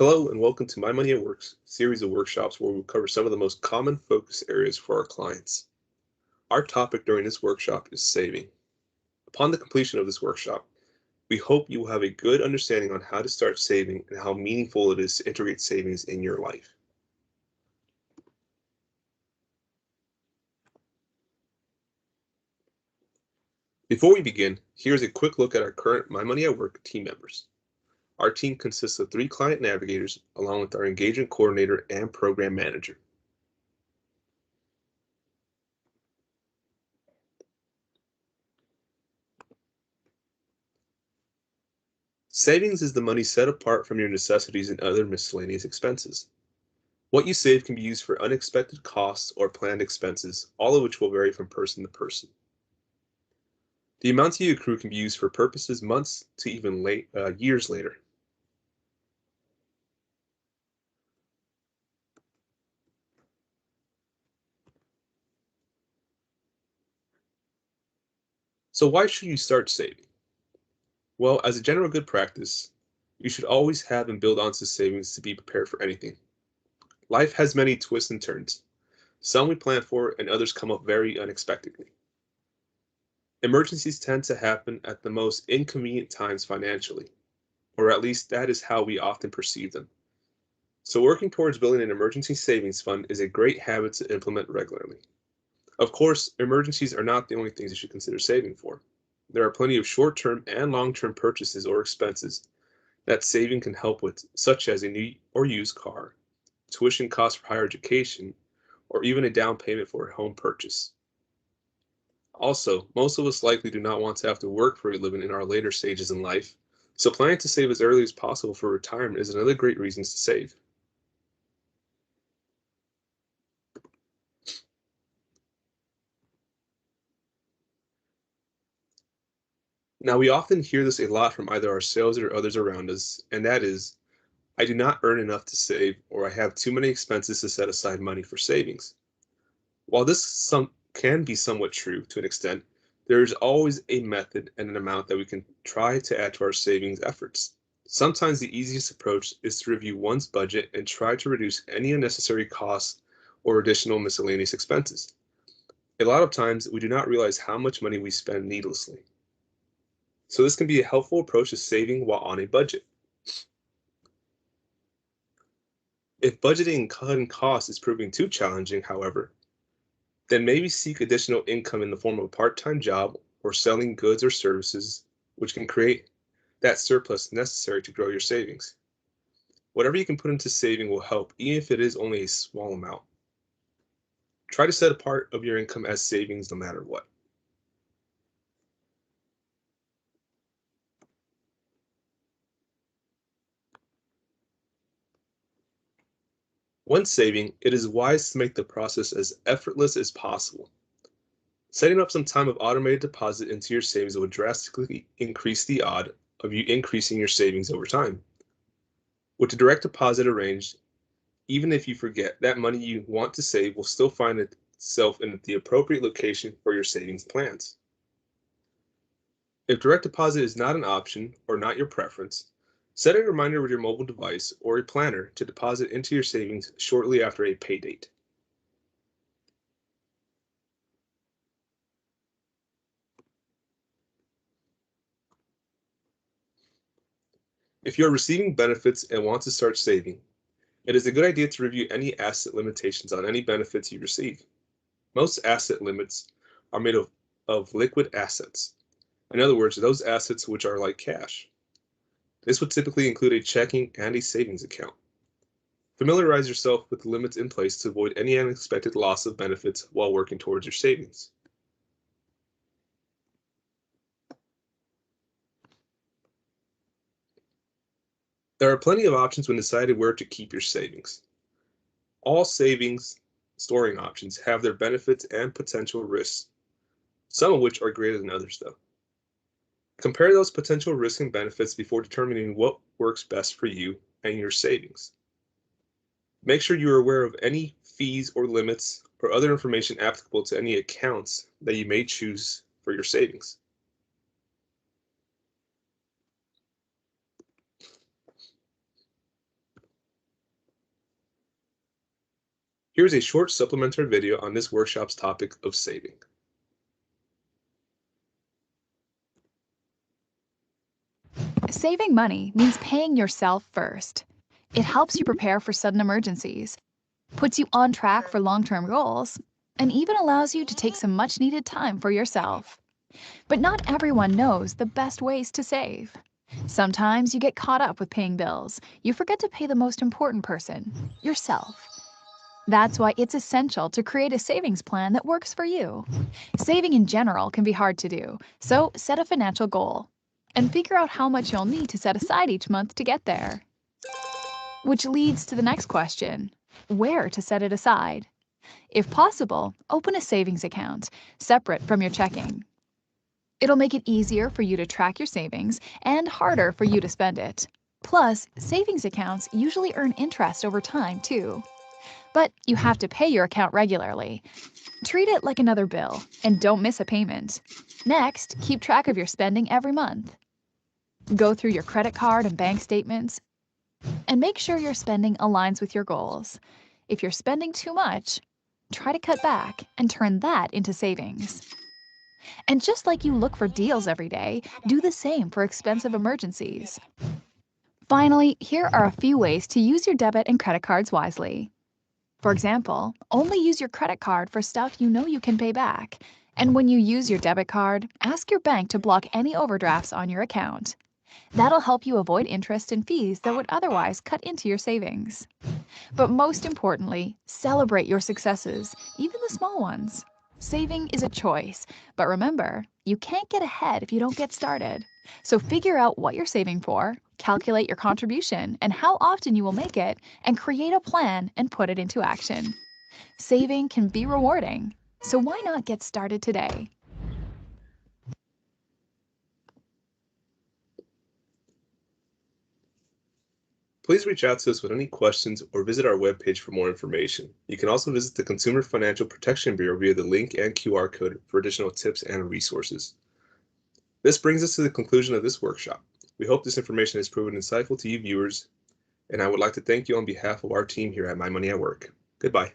Hello and welcome to My Money at Work's series of workshops where we cover some of the most common focus areas for our clients. Our topic during this workshop is saving. Upon the completion of this workshop, we hope you will have a good understanding on how to start saving and how meaningful it is to integrate savings in your life. Before we begin, here's a quick look at our current My Money at Work team members. Our team consists of 3 client navigators along with our engagement coordinator and program manager. Savings is the money set apart from your necessities and other miscellaneous expenses. What you save can be used for unexpected costs or planned expenses, all of which will vary from person to person. The amounts you accrue can be used for purposes months to even years later. So why should you start saving? Well, as a general good practice, you should always have and build onto savings to be prepared for anything. Life has many twists and turns. Some we plan for and others come up very unexpectedly. Emergencies tend to happen at the most inconvenient times financially, or at least that is how we often perceive them. So working towards building an emergency savings fund is a great habit to implement regularly. Of course, emergencies are not the only things you should consider saving for. There are plenty of short-term and long-term purchases or expenses that saving can help with, such as a new or used car, tuition costs for higher education, or even a down payment for a home purchase. Also, most of us likely do not want to have to work for a living in our later stages in life, so planning to save as early as possible for retirement is another great reason to save. Now, we often hear this a lot from either ourselves or others around us, and that is, I do not earn enough to save, or I have too many expenses to set aside money for savings. While can be somewhat true to an extent, there is always a method and an amount that we can try to add to our savings efforts. Sometimes the easiest approach is to review one's budget and try to reduce any unnecessary costs or additional miscellaneous expenses. A lot of times, we do not realize how much money we spend needlessly. So this can be a helpful approach to saving while on a budget. If budgeting and cutting costs is proving too challenging, however, then maybe seek additional income in the form of a part-time job or selling goods or services, which can create that surplus necessary to grow your savings. Whatever you can put into saving will help, even if it is only a small amount. Try to set a part of your income as savings no matter what. When saving, it is wise to make the process as effortless as possible. Setting up some time of automated deposit into your savings will drastically increase the odds of you increasing your savings over time. With the direct deposit arranged, even if you forget, that money you want to save will still find itself in the appropriate location for your savings plans. If direct deposit is not an option or not your preference, set a reminder with your mobile device or a planner to deposit into your savings shortly after a pay date. If you are receiving benefits and want to start saving, it is a good idea to review any asset limitations on any benefits you receive. Most asset limits are made of liquid assets. In other words, those assets which are like cash. This would typically include a checking and a savings account. Familiarize yourself with the limits in place to avoid any unexpected loss of benefits while working towards your savings. There are plenty of options when deciding where to keep your savings. All savings storing options have their benefits and potential risks, some of which are greater than others, though. Compare those potential risks and benefits before determining what works best for you and your savings. Make sure you are aware of any fees or limits or other information applicable to any accounts that you may choose for your savings. Here's a short supplementary video on this workshop's topic of saving. Saving money means paying yourself first. It helps you prepare for sudden emergencies, puts you on track for long-term goals, and even allows you to take some much-needed time for yourself. But not everyone knows the best ways to save. Sometimes you get caught up with paying bills. You forget to pay the most important person, yourself. That's why it's essential to create a savings plan that works for you. Saving in general can be hard to do, so set a financial goal and figure out how much you'll need to set aside each month to get there. Which leads to the next question: where to set it aside? If possible, open a savings account, separate from your checking. It'll make it easier for you to track your savings and harder for you to spend it. Plus, savings accounts usually earn interest over time, too. But you have to pay your account regularly. Treat it like another bill and don't miss a payment. Next, keep track of your spending every month. Go through your credit card and bank statements and make sure your spending aligns with your goals. If you're spending too much, try to cut back and turn that into savings. And just like you look for deals every day, do the same for expensive emergencies. Finally, here are a few ways to use your debit and credit cards wisely. For example, only use your credit card for stuff you know you can pay back. And when you use your debit card, ask your bank to block any overdrafts on your account. That'll help you avoid interest and fees that would otherwise cut into your savings. But most importantly, celebrate your successes, even the small ones. Saving is a choice, but remember, you can't get ahead if you don't get started. So figure out what you're saving for, calculate your contribution and how often you will make it, and create a plan and put it into action. Saving can be rewarding, so why not get started today? Please reach out to us with any questions or visit our webpage for more information. You can also visit the Consumer Financial Protection Bureau via the link and QR code for additional tips and resources. This brings us to the conclusion of this workshop. We hope this information has proven insightful to you viewers, and I would like to thank you on behalf of our team here at My Money at Work. Goodbye.